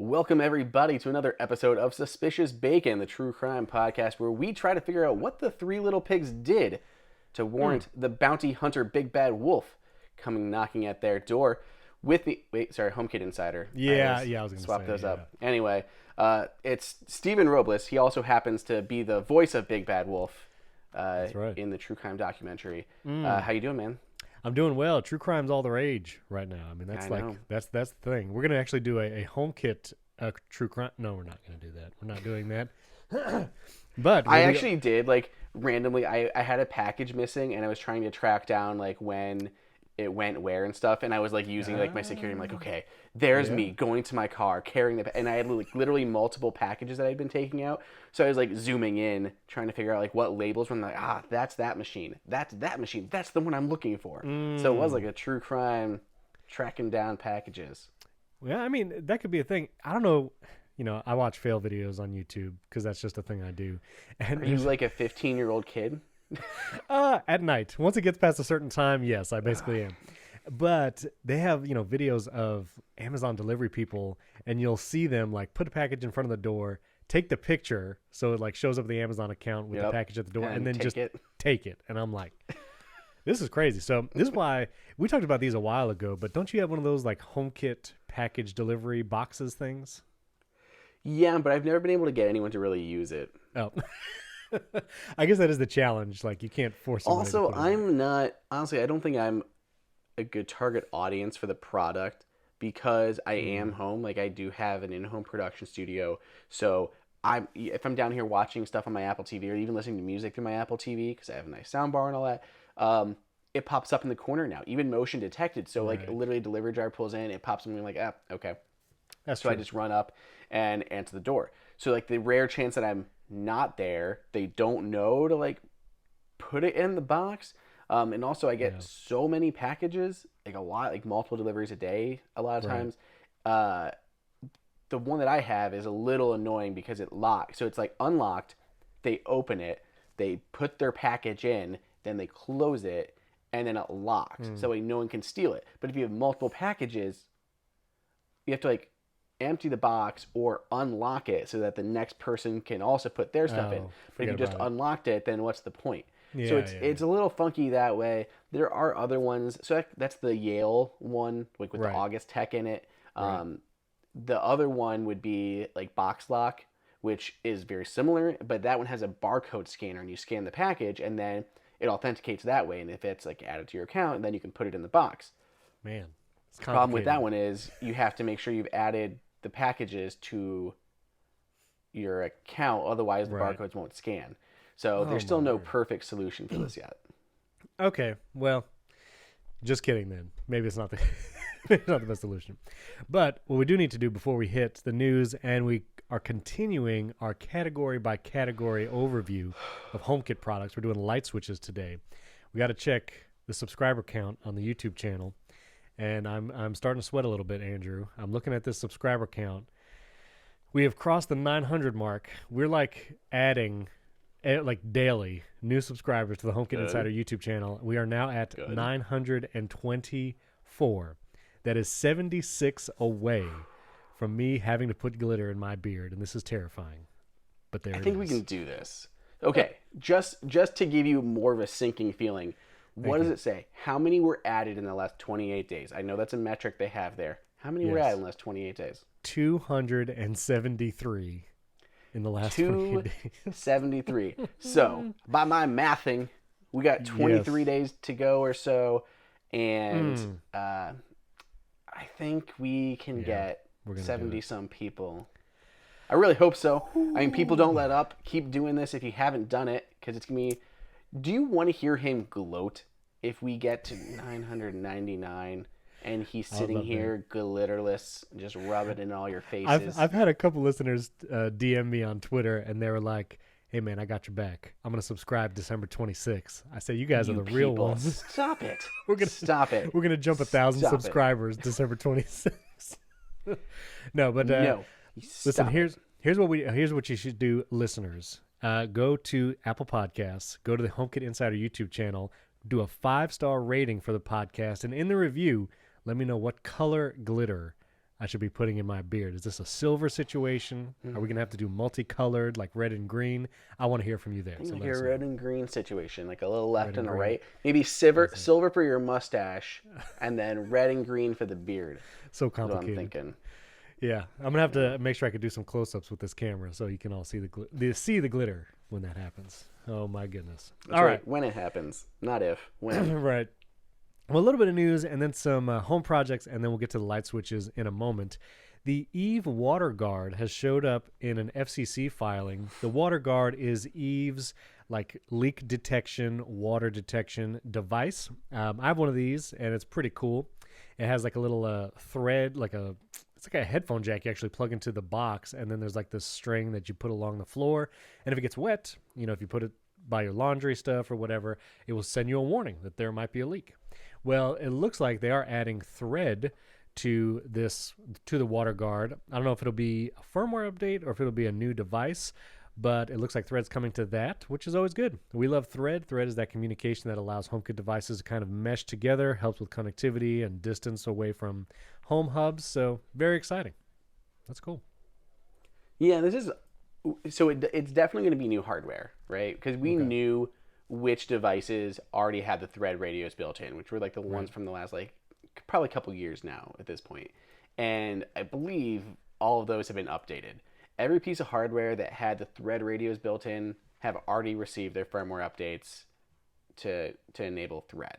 Welcome, everybody, to another episode of Suspicious Bacon, the true crime podcast, where we try to figure out what the three little pigs did to warrant the bounty hunter Big Bad Wolf coming knocking at their door with the... Wait, sorry, HomeKit Insider. I was going to swap say, those yeah. up. Anyway, it's Stephen Robles. He also happens to be the voice of Big Bad Wolf That's right. in the true crime documentary. How you doing, man? I'm doing well. True crime's all the rage right now. I mean, that's the thing. We're gonna actually do a HomeKit true crime. No, we're not gonna do that. We're not doing that. But I actually did, like, randomly. I had a package missing, and I was trying to track down like when it went where and stuff, and I was like using like my security. I'm like, okay, there's me going to my car carrying and I had like literally multiple packages that I'd been taking out, so I was like zooming in trying to figure out like what labels were. I'm like, that's that machine, that's the one I'm looking for. So it was like a true crime tracking down packages. Yeah, I mean, that could be a thing. I don't know. You know, I watch fail videos on YouTube because that's just a thing I do. And Are you like a 15-year-old kid? At night. Once it gets past a certain time, yes, I basically am. But they have, videos of Amazon delivery people, and you'll see them like put a package in front of the door, take the picture so it like shows up the Amazon account with the package at the door, and then just take it. And I'm like, this is crazy. So this is why we talked about these a while ago, but don't you have one of those like HomeKit package delivery boxes things? Yeah, but I've never been able to get anyone to really use it. Oh. I guess that is the challenge. Like, you can't force someone to put it on. I don't think I'm a good target audience for the product because I am home. Like, I do have an in-home production studio. So if I'm down here watching stuff on my Apple TV or even listening to music through my Apple TV, because I have a nice sound bar and all that, it pops up in the corner now, even motion detected. So like literally a delivery driver pulls in, it pops up and I'm like, okay. That's so true. I just run up and answer the door. So like the rare chance that I'm not there, they don't know to like put it in the box. And also I get so many packages, like a lot, like multiple deliveries a day a lot of times. The one that I have is a little annoying because it locks. So it's like unlocked, they open it, they put their package in, then they close it, and then it locks. So like no one can steal it. But if you have multiple packages, you have to like empty the box or unlock it so that the next person can also put their stuff in. But if you just unlocked it, then what's the point? So it's a little funky that way. There are other ones. So that's the Yale one, like with the August Tech in it. The other one would be like BoxLock, which is very similar, but that one has a barcode scanner, and you scan the package, and then it authenticates that way. And if it's like added to your account, then you can put it in the box. Man, the problem with that one is you have to make sure you've added the packages to your account, otherwise the barcodes won't scan. So there's still no perfect solution for this yet. Okay, well, just kidding then. Maybe it's not maybe not the best solution. But what we do need to do before we hit the news, and we are continuing our category by category overview of HomeKit products. We're doing light switches today. We got to check the subscriber count on the YouTube channel. And I'm starting to sweat a little bit, Andrew. I'm looking at this subscriber count. We have crossed the 900 mark. We're like adding, like daily, new subscribers to the HomeKit Insider YouTube channel. We are now at 924. That is 76 away from me having to put glitter in my beard, and this is terrifying. But I think we can do this. Okay, just to give you more of a sinking feeling. What does it say? How many were added in the last 28 days? I know that's a metric they have there. How many were added in the last 28 days? 273 in the last 28 days. 273. So, by my mathing, we got 23 days to go or so. And I think we can get 70-some people. I really hope so. I mean, people don't let up. Keep doing this if you haven't done it, because it's going to be... Do you want to hear him gloat if we get to 999 and he's sitting here glitterless, just rub it in all your faces? I've had a couple listeners DM me on Twitter, and they were like, hey, man, I got your back. I'm going to subscribe December 26th. I said, you guys are the real ones. Stop it. Stop it. We're going to jump 1,000 subscribers December 26th. No, but listen, here's what you should do, listeners. Go to Apple Podcasts, go to the HomeKit Insider YouTube channel, do a 5-star rating for the podcast, and in the review, let me know what color glitter I should be putting in my beard? Is this a silver situation? Are we going to have to do multicolored, like red and green? I want to hear from you there. So So like let us a know. red and green situation, like a little left Red and and a green. right. Maybe silver for your mustache, and then red and green for the beard. So That's what I'm complicated. thinking. Yeah, I'm gonna have to make sure I could do some close-ups with this camera so you can all see the glitter when that happens. Oh my goodness! That's All right. right, When it happens, not if. When. right. Well, a little bit of news and then some home projects, and then we'll get to the light switches in a moment. The Eve Water Guard has showed up in an FCC filing. The Water Guard is Eve's like leak detection, water detection device. I have one of these, and it's pretty cool. It has like a little thread, it's like a headphone jack you actually plug into the box, and then there's like this string that you put along the floor. And if it gets wet, if you put it by your laundry stuff or whatever, it will send you a warning that there might be a leak. Well, it looks like they are adding thread to the Water Guard. I don't know if it'll be a firmware update or if it'll be a new device, but it looks like Thread's coming to that, which is always good. We love Thread. Thread is that communication that allows HomeKit devices to kind of mesh together, helps with connectivity and distance away from home hubs. So very exciting. That's cool. Yeah, it's definitely going to be new hardware, right? Because we knew which devices already had the Thread radios built in, which were like the ones from the last probably a couple years now at this point. And I believe all of those have been updated. Every piece of hardware that had the Thread radios built in have already received their firmware updates to enable Thread,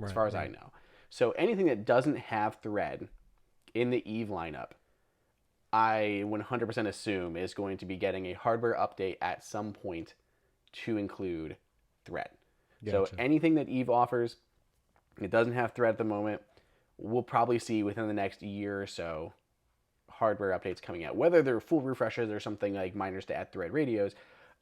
as far as I know. So anything that doesn't have Thread in the Eve lineup, I 100% assume is going to be getting a hardware update at some point to include Thread. Gotcha. So anything that Eve offers, it doesn't have Thread at the moment, we'll probably see within the next year or so hardware updates coming out. Whether they're full refreshes or something like minors to add Thread radios,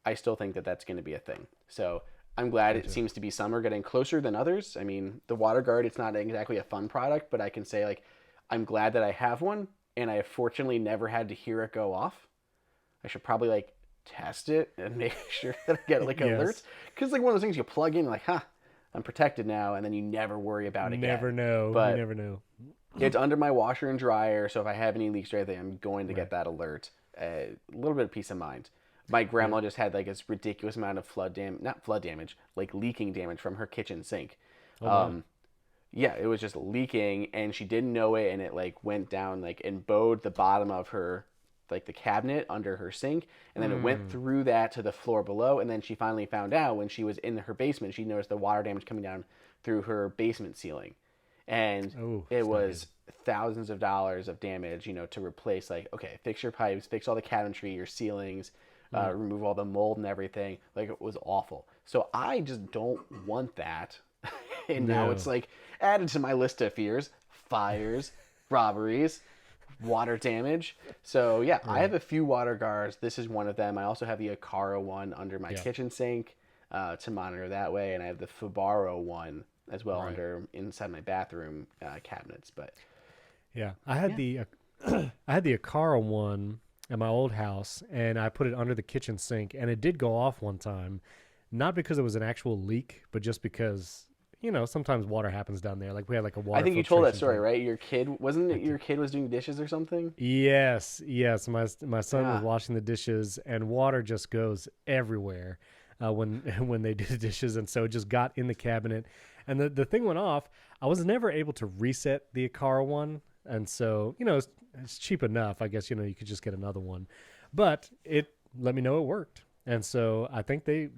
I still think that that's going to be a thing. So I'm glad it seems to be some are getting closer than others. I mean, the Water Guard, it's not exactly a fun product, but I can say I'm glad that I have one, and I have fortunately never had to hear it go off. I should probably test it and make sure that I get alerts. Because one of those things you plug in, I'm protected now, and then you never worry about it again. Never know. But you never know. It's under my washer and dryer, so if I have any leaks or anything, I'm going to get that alert. A little bit of peace of mind. My grandma just had this ridiculous amount of leaking damage from her kitchen sink. Yeah, it was just leaking, and she didn't know it, and it went down and bowed the bottom of her the cabinet under her sink, and then it went through that to the floor below, and then she finally found out when she was in her basement, she noticed the water damage coming down through her basement ceiling. And it was thousands of dollars of damage, to replace fix your pipes, fix all the cabinetry, your ceilings, remove all the mold and everything. It was awful. So I just don't want that. And now it's added to my list of fears: fires, robberies, water damage. So yeah, I have a few water guards. This is one of them. I also have the Aqara one under my kitchen sink to monitor that way, and I have the Fabaro one as well inside my bathroom cabinets. But yeah, I had the Aqara one at my old house, and I put it under the kitchen sink, and it did go off one time, not because it was an actual leak, but just because sometimes water happens down there. We had a water. I think you told that story, right? Your kid your kid was doing dishes or something? Yes. My son was washing the dishes, and water just goes everywhere when they do the dishes, and so it just got in the cabinet, and the thing went off. I was never able to reset the Aqara one, and so it's cheap enough. I guess you could just get another one, but it let me know it worked. And so I think they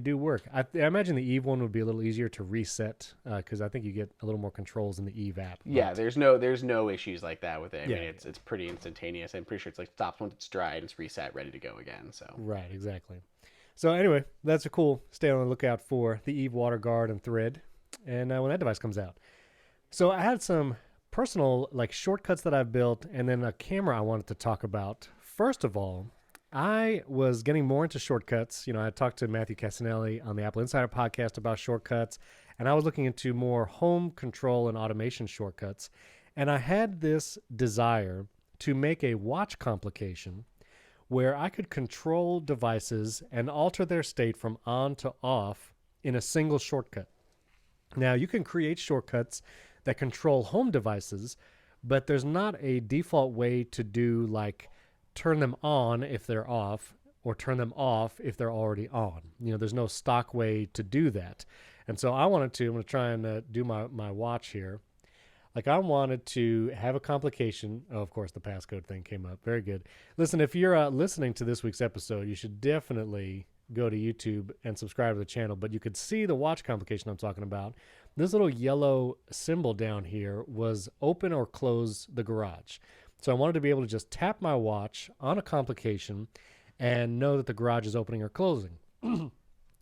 do work. I imagine the Eve one would be a little easier to reset because I think you get a little more controls in the Eve app. Yeah, there's no issues like that with it. I mean, it's pretty instantaneous. I'm pretty sure it's stops once it's dry and it's reset, ready to go again. So right, exactly. So anyway, that's a cool. Stay on the lookout for the Eve Water Guard and Thread, and when that device comes out. So I had some personal shortcuts that I've built, and then a camera I wanted to talk about. First of all, I was getting more into shortcuts. I talked to Matthew Casanelli on the Apple Insider podcast about shortcuts, and I was looking into more home control and automation shortcuts. And I had this desire to make a watch complication where I could control devices and alter their state from on to off in a single shortcut. Now, you can create shortcuts that control home devices, but there's not a default way to do like turn them on if they're off or turn them off if they're already on. There's no stock way to do that. And so I'm going to try and do my watch here. Like I wanted to have a complication. Oh, of course, the passcode thing came up. Very good. Listen, if you're listening to this week's episode, you should definitely go to YouTube and subscribe to the channel. But you could see the watch complication I'm talking about. This little yellow symbol down here was open or close the garage. So I wanted to be able to just tap my watch on a complication and know that the garage is opening or closing.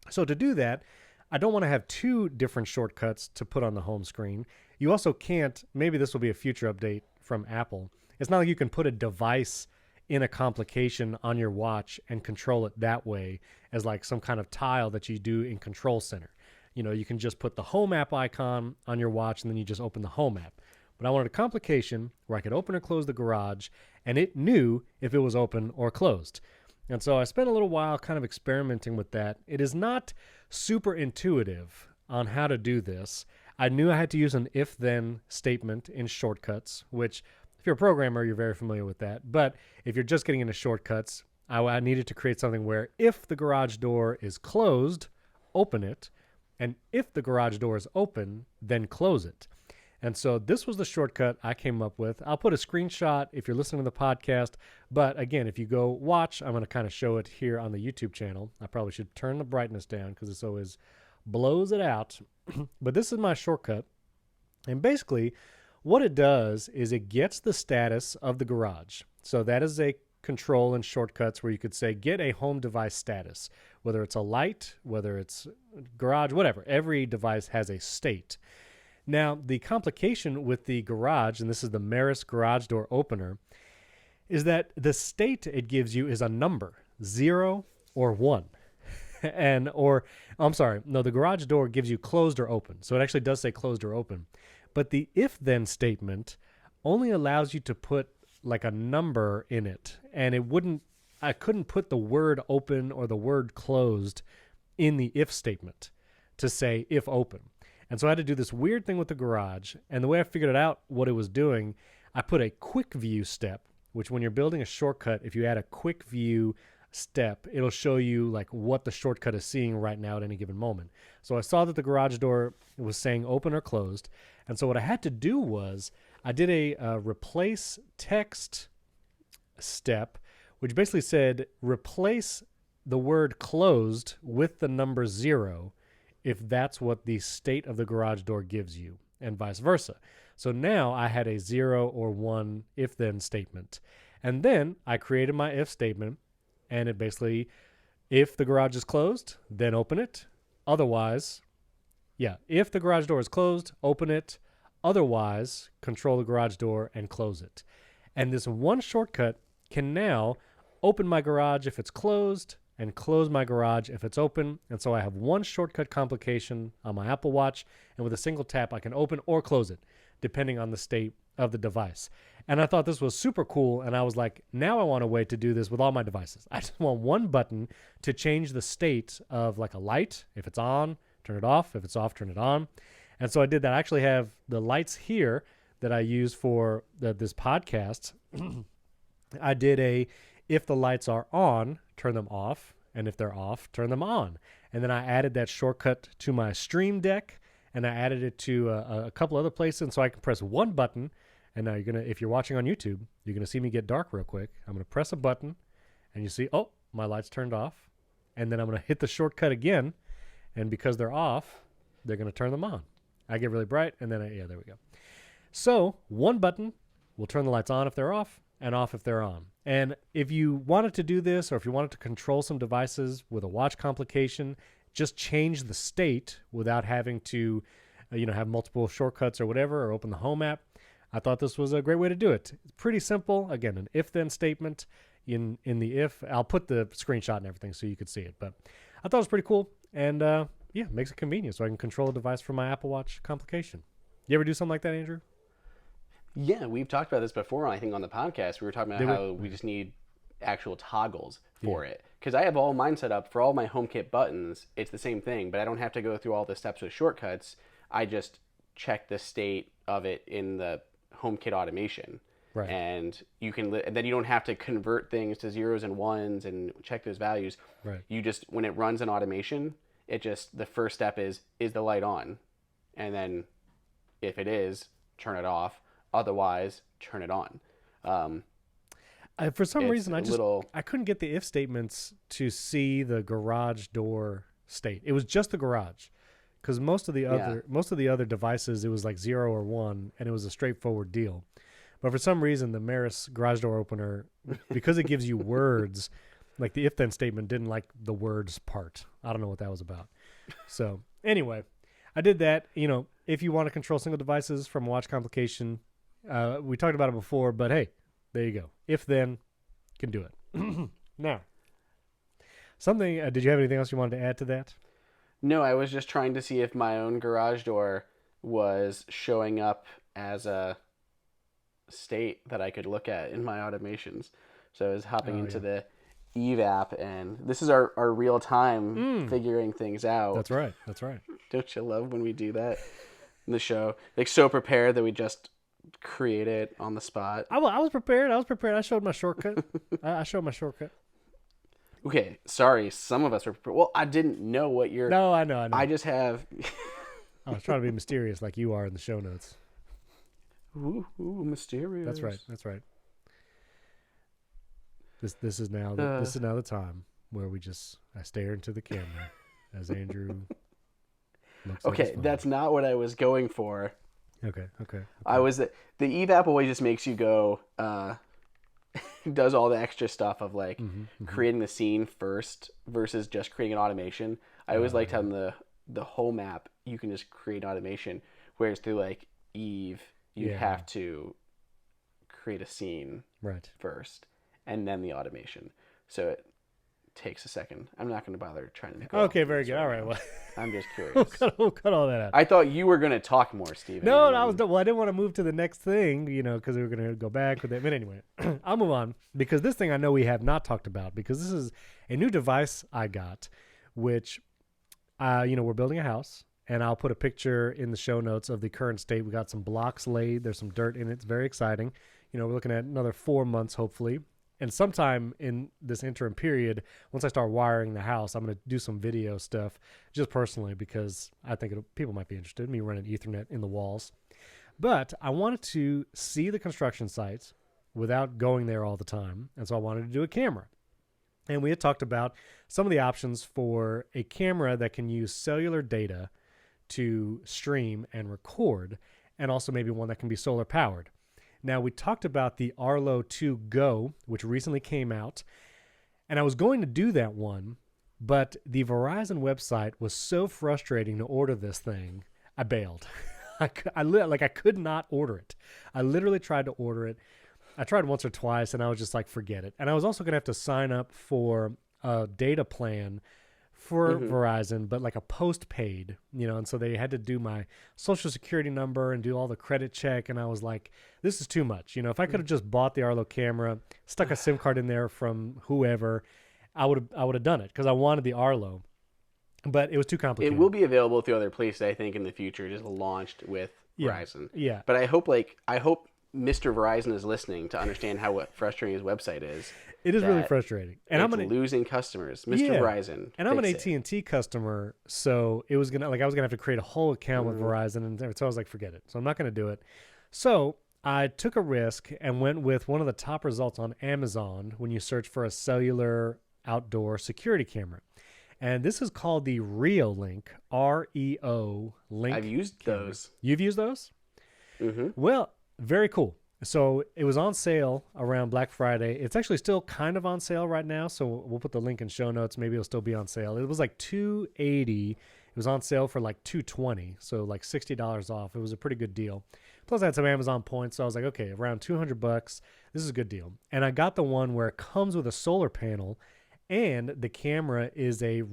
So to do that, I don't want to have two different shortcuts to put on the home screen. You also can't, maybe this will be a future update from Apple. It's not like you can put a device in a complication on your watch and control it that way as like some kind of tile that you do in Control Center. You can just put the home app icon on your watch and then you just open the home app. But I wanted a complication where I could open or close the garage and it knew if it was open or closed. And so I spent a little while kind of experimenting with that. It is not super intuitive on how to do this. I knew I had to use an if-then statement in shortcuts, which if you're a programmer, you're very familiar with that. But if you're just getting into shortcuts, I needed to create something where if the garage door is closed, open it. And if the garage door is open, then close it. And so this was the shortcut I came up with. I'll put a screenshot if you're listening to the podcast. But again, if you go watch, I'm going to kind of show it here on the YouTube channel. I probably should turn the brightness down because this always blows it out. But this is my shortcut. And basically, what it does is it gets the status of the garage. So that is a control in shortcuts where you could say get a home device status, whether it's a light, whether it's garage, whatever. Every device has a state. Now, the complication with the garage, and this is the Maris garage door opener, is that the state it gives you is a number, 0 or 1. The garage door gives you closed or open. So it actually does say closed or open. But the if-then statement only allows you to put like a number in it. And I couldn't put the word open or the word closed in the if statement to say if open. And so I had to do this weird thing with the garage. And the way I figured out what it was doing, I put a quick view step, which when you're building a shortcut, if you add a quick view step, it'll show you like what the shortcut is seeing right now at any given moment. So I saw that the garage door was saying open or closed. And so what I had to do was I did a replace text step, which basically said replace the word closed with the number 0 if that's what the state of the garage door gives you, and vice versa. So now I had a 0 or 1 if-then statement. And then I created my if statement, and it basically, if the garage is closed, then open it. Otherwise, if the garage door is closed, open it. Otherwise, control the garage door and close it. And this one shortcut can now open my garage if it's closed and close my garage if it's open. And so I have one shortcut complication on my Apple Watch, and with a single tap, I can open or close it, depending on the state of the device. And I thought this was super cool, and I was like, now I want a way to do this with all my devices. I just want one button to change the state of like a light. If it's on, turn it off. If it's off, turn it on. And so I did that. I actually have the lights here that I use for this podcast. I did if the lights are on, turn them off, and if they're off, turn them on. And then I added that shortcut to my Stream Deck, and I added it to a couple other places, and so I can press one button. And now if you're watching on YouTube, you're gonna see me get dark real quick. I'm gonna press a button, and you see, oh, my lights turned off. And then I'm gonna hit the shortcut again, and because they're off, they're gonna turn them on. I get really bright, and then there we go. So one button will turn the lights on if they're off, and off if they're on. And if you wanted to do this, or if you wanted to control some devices with a watch complication, just change the state without having to, have multiple shortcuts or whatever, or open the home app. I thought this was a great way to do it. It's pretty simple. Again, an if-then statement in the if. I'll put the screenshot and everything so you could see it. But I thought it was pretty cool. And makes it convenient so I can control a device from my Apple Watch complication. You ever do something like that, Andrew? Yeah, we've talked about this before, I think, on the podcast. We were talking about how we just need actual toggles for it. Because I have all mine set up for all my HomeKit buttons. It's the same thing, but I don't have to go through all the steps with shortcuts. I just check the state of it in the HomeKit automation. Right. And you can, and then you don't have to convert things to zeros and ones and check those values. Right. You just, when it runs an automation, it just, the first step is the light on? And then if it is, turn it off. Otherwise, turn it on. For some reason, I couldn't get the if statements to see the garage door state. It was just the garage, because most of the other devices, it was like 0 or 1, and it was a straightforward deal. But for some reason, the Maris garage door opener, because it gives you words, like the if-then statement didn't like the words part. I don't know what that was about. So anyway, I did that. You know, if you want to control single devices from a watch complication, we talked about it before, but hey, there you go. If-then, can do it. Now, something, did you have anything else you wanted to add to that? No, I was just trying to see if my own garage door was showing up as a state that I could look at in my automations. So I was hopping into the Eve app, and this is our real time figuring things out. That's right. Don't you love when we do that in the show? Like, so prepared that we just create it on the spot. I was prepared. I showed my shortcut. I showed my shortcut. Okay, sorry. Some of us were prepared. Well, I didn't know what you're... No, I know. I just have... I was trying to be mysterious like you are in the show notes. Ooh, mysterious. That's right. This is now the time where I stare into the camera as Andrew looks. Okay, that's not what I was going for. Okay. I was the Eve app always just makes you go, does all the extra stuff of like creating the scene first versus just creating an automation. I always liked how in the home app you can just create automation, whereas through like Eve you have to create a scene first and then the automation. So it takes a second. I'm not going to bother trying to make. Okay, very good. All right, well, I'm just curious. we'll cut all that out. I thought you were going to talk more, Steven. No, I didn't want to move to the next thing, because we were going to go back with it. But anyway, I'll move on, because this thing I know we have not talked about, because this is a new device I got, which, we're building a house, and I'll put a picture in the show notes of the current state. We got some blocks laid. There's some dirt in it. It's very exciting. We're looking at another 4 months, hopefully. And sometime in this interim period, once I start wiring the house, I'm going to do some video stuff just personally, because I think people might be interested in me running Ethernet in the walls. But I wanted to see the construction sites without going there all the time. And so I wanted to do a camera. And we had talked about some of the options for a camera that can use cellular data to stream and record, and also maybe one that can be solar powered. Now, we talked about the Arlo 2 Go, which recently came out, and I was going to do that one, but the Verizon website was so frustrating to order this thing, I bailed. I could not order it. I literally tried to order it. I tried once or twice, and I was just like, forget it. And I was also going to have to sign up for a data plan for Verizon, but like a postpaid, and so they had to do my social security number and do all the credit check. And I was like, this is too much. If I could have just bought the Arlo camera, stuck a SIM card in there from whoever, I would have done it, because I wanted the Arlo, but it was too complicated. It will be available through other places, I think, in the future, just launched with Verizon. Yeah. But I hope Mr. Verizon is listening to understand how frustrating his website is. It is really frustrating, and I'm losing customers, Mr. Verizon. And I'm an AT&T customer, so it was I was gonna have to create a whole account with Verizon, and so I was like, forget it. So I'm not gonna do it. So I took a risk and went with one of the top results on Amazon when you search for a cellular outdoor security camera, and this is called the Reolink, REO Link. I've used those. You've used those? Mm-hmm. Well, very cool. So it was on sale around Black Friday. It's actually still kind of on sale right now, so we'll put the link in show notes. Maybe it'll still be on sale. It was like $280. It was on sale for like $220, so like $60 off. It was a pretty good deal. Plus I had some Amazon points, so I was like, okay, around $200. This is a good deal. And I got the one where it comes with a solar panel, and the camera is a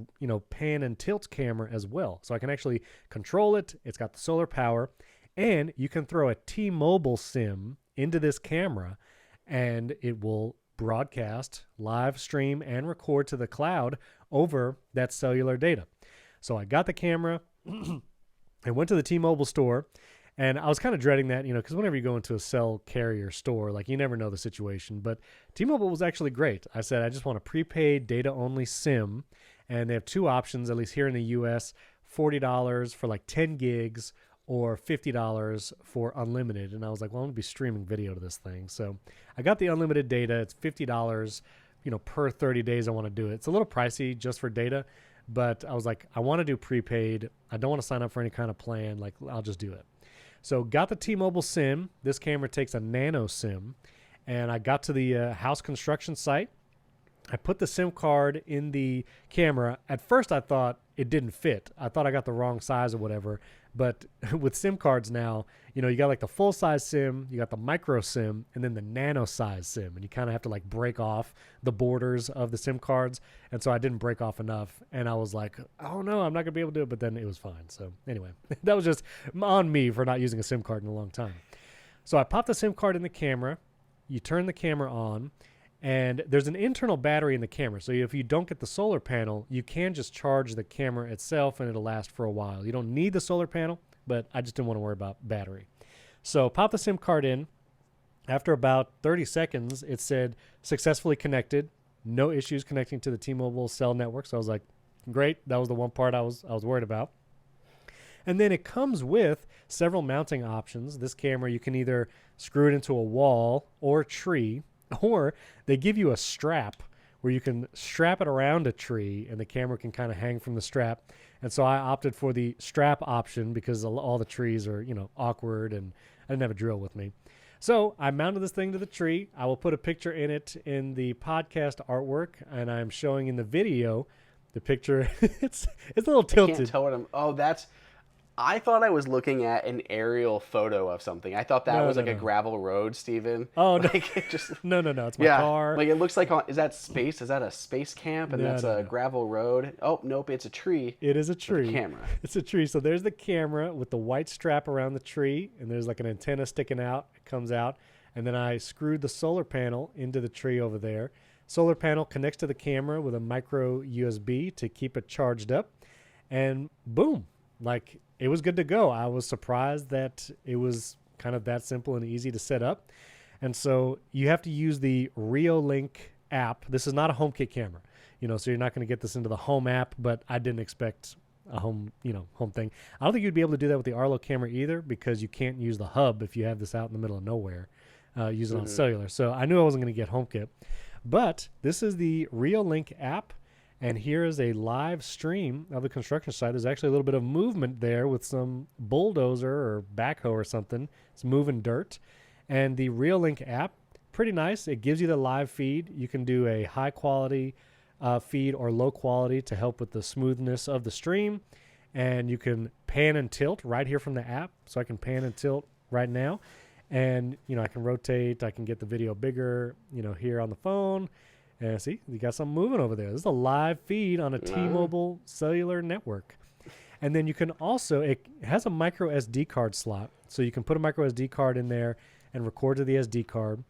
pan and tilt camera as well. So I can actually control it. It's got the solar power, and you can throw a T-Mobile SIM into this camera, and it will broadcast, live stream, and record to the cloud over that cellular data. So I got the camera, I went to the T-Mobile store, And I was kind of dreading that, because whenever you go into a cell carrier store, like you never know the situation. But T-Mobile was actually great. I said, I just want a prepaid data-only SIM. And they have two options, at least here in the U.S., $40 for like 10 gigs or $50 for unlimited. And I was like, well, I'm going to be streaming video to this thing. So I got the unlimited data. It's $50, per 30 days I want to do it. It's a little pricey just for data. But I was like, I want to do prepaid. I don't want to sign up for any kind of plan. Like, I'll just do it. So got the T-Mobile SIM. This camera takes a nano SIM. And I got to the house construction site. I put the SIM card in the camera. At first, I thought it didn't fit. I thought I got the wrong size or whatever. But with SIM cards now, you got like the full-size SIM, you got the micro SIM, and then the nano-size SIM. And you kind of have to like break off the borders of the SIM cards. And so I didn't break off enough. And I was like, oh, no, I'm not going to be able to do it. But then it was fine. So anyway, that was just on me for not using a SIM card in a long time. So I popped the SIM card in the camera. You turn the camera on. And there's an internal battery in the camera. So if you don't get the solar panel, you can just charge the camera itself and it'll last for a while. You don't need the solar panel, but I just didn't want to worry about battery. So pop the SIM card in. After about 30 seconds, it said successfully connected. No issues connecting to the T-Mobile cell network. So I was like, great. That was the one part I was worried about. And then it comes with several mounting options. This camera, you can either screw it into a wall or a tree. Or they give you a strap where you can strap it around a tree and the camera can kind of hang from the strap. And so I opted for the strap option because all the trees are, awkward and I didn't have a drill with me. So I mounted this thing to the tree. I will put a picture in it in the podcast artwork, and I'm showing in the video the picture. It's a little tilted. I can't tell what I thought I was looking at an aerial photo of something. I thought that was a gravel road, Steven. Oh, no. Like it just, no. It's my car. Like it looks like, is that space? Is that a space camp? And that's a gravel road? Oh, nope, it's a tree. It is a tree. Camera. It's a tree. So there's the camera with the white strap around the tree, and there's like an antenna sticking out. It comes out. And then I screwed the solar panel into the tree over there. Solar panel connects to the camera with a micro USB to keep it charged up. And boom, like it was good to go. I was surprised that it was kind of that simple and easy to set up. And so you have to use the Reolink app. This is not a HomeKit camera, so you're not going to get this into the home app, but I didn't expect a home thing. I don't think you'd be able to do that with the Arlo camera either because you can't use the hub if you have this out in the middle of nowhere, use it on cellular. So I knew I wasn't going to get HomeKit. But this is the Reolink app. And here is a live stream of the construction site. There's actually a little bit of movement there with some bulldozer or backhoe or something. It's moving dirt. And the Reolink app, pretty nice. It gives you the live feed. You can do a high quality feed or low quality to help with the smoothness of the stream. And you can pan and tilt right here from the app. So I can pan and tilt right now. And, I can rotate. I can get the video bigger, here on the phone. And see, you got something moving over there. This is a live feed on a T-Mobile cellular network. And then you can also, it has a micro SD card slot. So you can put a micro SD card in there and record to the SD card.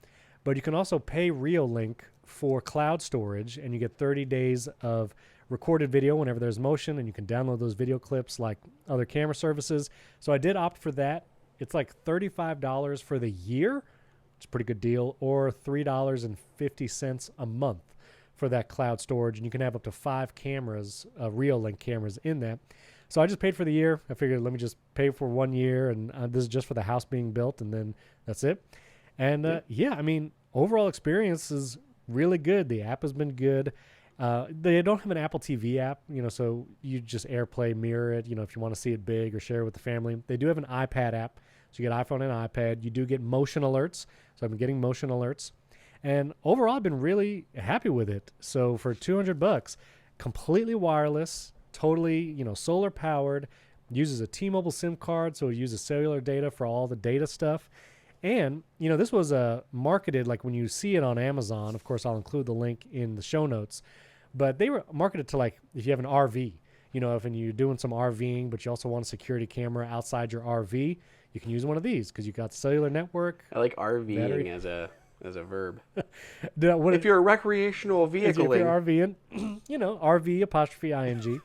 But you can also pay Reolink for cloud storage, and you get 30 days of recorded video whenever there's motion, and you can download those video clips like other camera services. So I did opt for that. It's like $35 for the year. It's a pretty good deal, or $3.50 a month for that cloud storage. And you can have up to 5 cameras, Reolink cameras in that. So I just paid for the year. I figured let me just pay for 1 year, and this is just for the house being built, and then that's it. And overall experience is really good. The app has been good. They don't have an Apple TV app, so you just AirPlay, mirror it, if you want to see it big or share it with the family. They do have an iPad app. So you get iPhone and iPad. You do get motion alerts. So I've been getting motion alerts. And overall, I've been really happy with it. So for $200, completely wireless, totally, solar powered, uses a T-Mobile SIM card. So it uses cellular data for all the data stuff. And, this was marketed like when you see it on Amazon. Of course, I'll include the link in the show notes. But they were marketed to like if you have an RV, if you're doing some RVing, but you also want a security camera outside your RV, you can use one of these because you got cellular network. I like RVing as a verb. If you're a recreational vehicle, if you're RVing, RV apostrophe ing,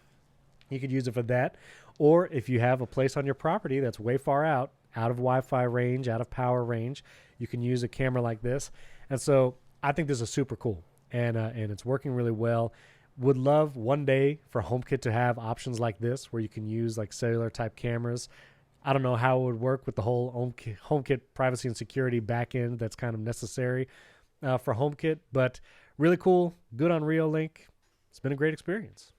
you could use it for that. Or if you have a place on your property that's way far out out of Wi-Fi range, out of power range. You can use a camera like this. And so I think this is super cool. And it's working really well. Would love one day for HomeKit to have options like this where you can use like cellular type cameras. I don't know how it would work with the whole HomeKit privacy and security backend that's kind of necessary for HomeKit, but really cool. Good on Reolink. It's been a great experience.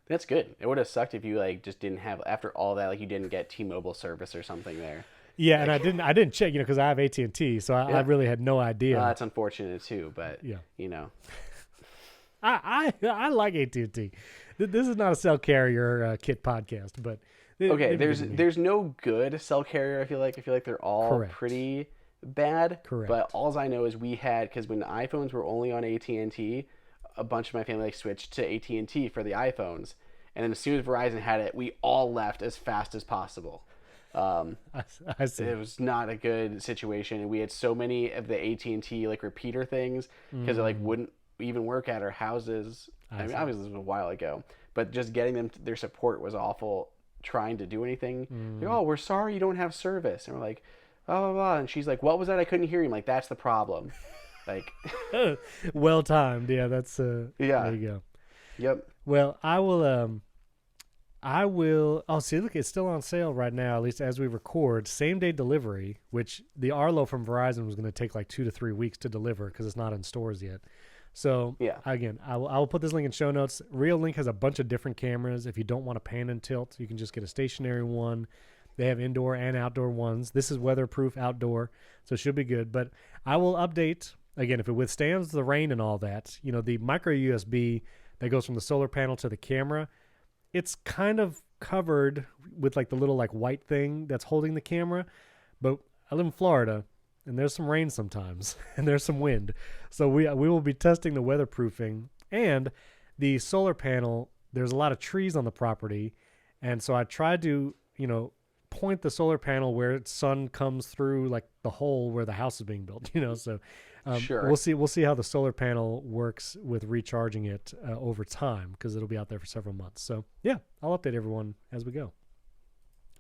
That's good. It would have sucked if you like just didn't have, after all that, like you didn't get T-Mobile service or something there. Yeah, like, and I didn't check, because I have AT&T, so I really had no idea. That's unfortunate too, but I like AT&T. This is not a cell carrier kit podcast, but there's no good cell carrier. I feel like they're all pretty bad. Correct. But all I know is we had, because when the iPhones were only on AT&T, a bunch of my family switched to AT&T for the iPhones, and then as soon as Verizon had it, we all left as fast as possible. I see. It was not a good situation, and we had so many of the AT&T like repeater things because it like wouldn't even work at our houses. I mean, obviously this was a while ago, but just getting them their support was awful. Trying to do anything, like, oh, we're sorry you don't have service, and we're like, blah blah blah, and she's like, what was that? I couldn't hear you. I'm like, that's the problem. Like, well timed. Yeah, that's There you go. Yep. Well, I will. Oh, see, look, it's still on sale right now, at least as we record. Same day delivery, which the Arlo from Verizon was going to take like 2 to 3 weeks to deliver because it's not in stores yet. So again, I will put this link in show notes. Reolink has a bunch of different cameras. If you don't want to pan and tilt, you can just get a stationary one. They have indoor and outdoor ones. This is weatherproof outdoor, so it should be good. But I will update again if it withstands the rain and all that. The micro USB that goes from the solar panel to the camera, it's kind of covered with like the little like white thing that's holding the camera. But I live in Florida, and there's some rain sometimes, and there's some wind. So we will be testing the weatherproofing and the solar panel. There's a lot of trees on the property, and so I tried to, point the solar panel where its sun comes through like the hole where the house is being built, So sure. We'll see how the solar panel works with recharging it over time, because it'll be out there for several months. So yeah, I'll update everyone as we go.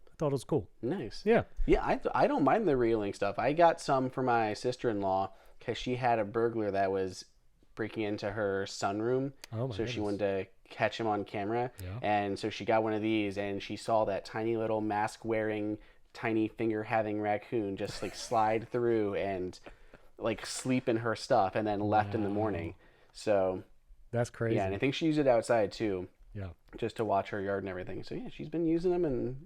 I thought it was cool. Nice. Yeah. Yeah, I don't mind the Reolink stuff. I got some for my sister-in-law because she had a burglar that was breaking into her sunroom. Oh my goodness. She wanted to catch him on camera. Yeah. And so she got one of these, and she saw that tiny little mask-wearing, tiny finger-having raccoon just like slide through and like sleep in her stuff and then left in the morning. So that's crazy. Yeah, and I think she used it outside too. Yeah. Just to watch her yard and everything. So yeah, she's been using them, and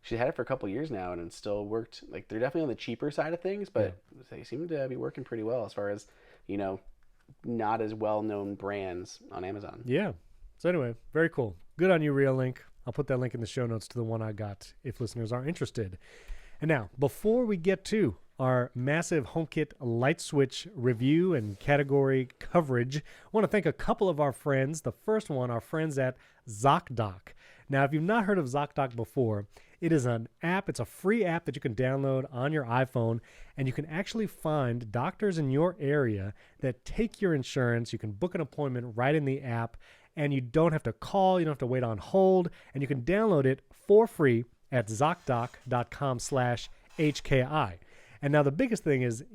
she's had it for a couple of years now, and it still worked. Like, they're definitely on the cheaper side of things, but they seem to be working pretty well as far as, not as well-known brands on Amazon. Yeah. So anyway, very cool. Good on you, Reolink. I'll put that link in the show notes to the one I got if listeners are interested. And now, before we get to our massive HomeKit light switch review and category coverage, I want to thank a couple of our friends. The first one, our friends at Zocdoc. Now, if you've not heard of Zocdoc before, it is an app. It's a free app that you can download on your iPhone, and you can actually find doctors in your area that take your insurance. You can book an appointment right in the app, and you don't have to call. You don't have to wait on hold, and you can download it for free at Zocdoc.com/HKI. And now the biggest thing is,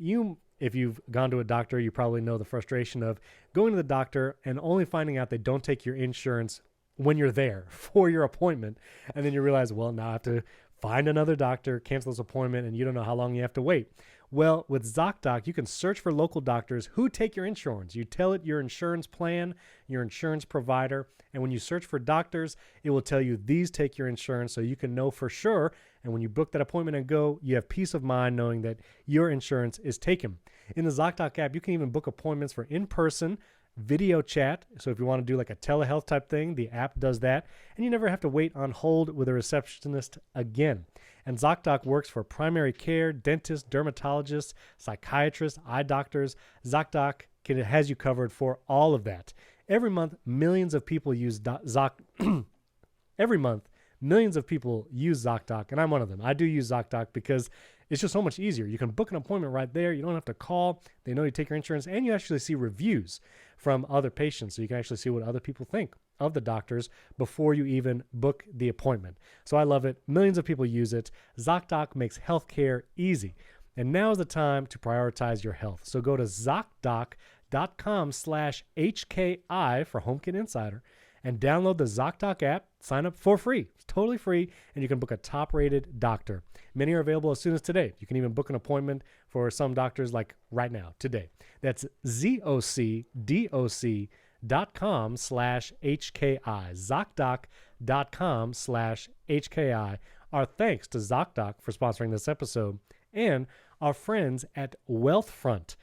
if you've gone to a doctor, you probably know the frustration of going to the doctor and only finding out they don't take your insurance when you're there for your appointment. And then you realize, well, now I have to find another doctor, cancel this appointment, and you don't know how long you have to wait. Well, with Zocdoc, you can search for local doctors who take your insurance. You tell it your insurance plan, your insurance provider, and when you search for doctors, it will tell you these take your insurance, so you can know for sure. And when you book that appointment and go, you have peace of mind knowing that your insurance is taken. In the Zocdoc app, you can even book appointments for in-person video chat. So if you want to do like a telehealth type thing, the app does that, and you never have to wait on hold with a receptionist again. And Zocdoc works for primary care, dentists, dermatologists, psychiatrists, eye doctors. Zocdoc has you covered for all of that. Every month, millions of people use millions of people use Zocdoc, and I'm one of them. I do use Zocdoc because it's just so much easier. You can book an appointment right there. You don't have to call. They know you take your insurance, and you actually see reviews from other patients, so you can actually see what other people think of the doctors before you even book the appointment. So I love it. Millions of people use it. Zocdoc makes healthcare easy. And now is the time to prioritize your health. So go to Zocdoc.com/HKI for HomeKit Insider and download the Zocdoc app. Sign up for free. It's totally free, and you can book a top-rated doctor. Many are available as soon as today. You can even book an appointment for some doctors like right now, today. That's ZocDoc.com/HKI. Zocdoc.com/HKI. Our thanks to Zocdoc for sponsoring this episode and our friends at Wealthfront.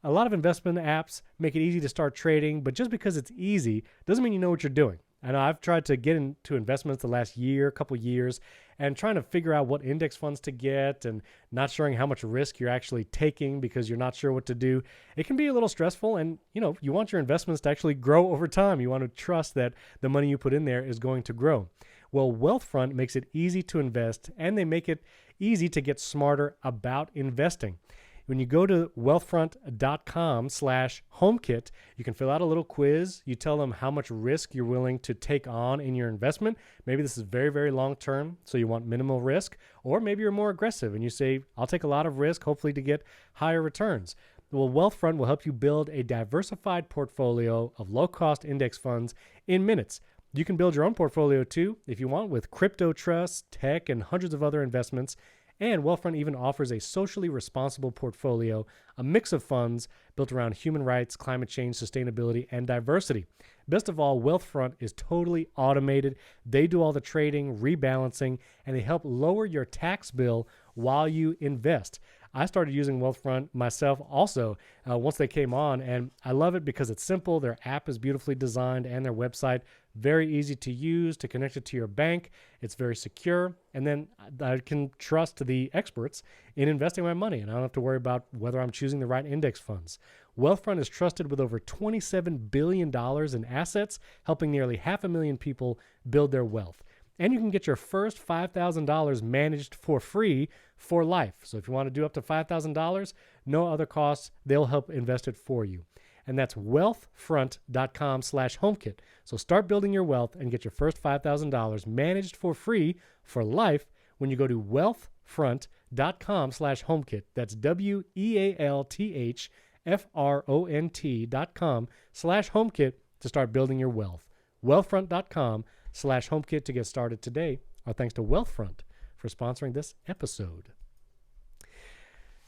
A lot of investment apps make it easy to start trading, but just because it's easy doesn't mean you know what you're doing. I know I've tried to get into investments the last year, couple years, and trying to figure out what index funds to get and not showing how much risk you're actually taking because you're not sure what to do. It can be a little stressful, and you want your investments to actually grow over time. You want to trust that the money you put in there is going to grow. Well, Wealthfront makes it easy to invest, and they make it easy to get smarter about investing. When you go to wealthfront.com/HomeKit, you can fill out a little quiz. You tell them how much risk you're willing to take on in your investment. Maybe this is very, very long term, so you want minimal risk. Or maybe you're more aggressive and you say, I'll take a lot of risk, hopefully to get higher returns. Well, Wealthfront will help you build a diversified portfolio of low-cost index funds in minutes. You can build your own portfolio too, if you want, with crypto trusts, tech, and hundreds of other investments. And Wealthfront even offers a socially responsible portfolio, a mix of funds built around human rights, climate change, sustainability, and diversity. Best of all, Wealthfront is totally automated. They do all the trading, rebalancing, and they help lower your tax bill while you invest. I started using Wealthfront myself also once they came on, and I love it because it's simple. Their app is beautifully designed and their website very easy to use to connect it to your bank. It's very secure, and then I can trust the experts in investing my money, and I don't have to worry about whether I'm choosing the right index funds. Wealthfront is trusted with over $27 billion in assets, helping nearly 500,000 people build their wealth. And you can get your first $5,000 managed for free for life. So if you want to do up to $5,000, no other costs, they'll help invest it for you. And that's wealthfront.com/HomeKit. So start building your wealth and get your first $5,000 managed for free for life when you go to wealthfront.com/HomeKit. That's wealthfront.com/HomeKit to start building your wealth. Wealthfront.com/HomeKit to get started today. Our thanks to Wealthfront for sponsoring this episode.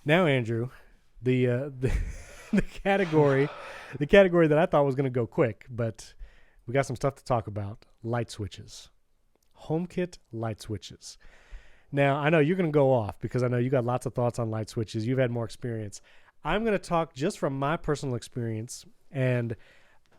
Now, Andrew, the category that I thought was going to go quick, but we got some stuff to talk about. Light switches. HomeKit light switches. Now, I know you're going to go off because I know you got lots of thoughts on light switches. You've had more experience. I'm going to talk just from my personal experience, and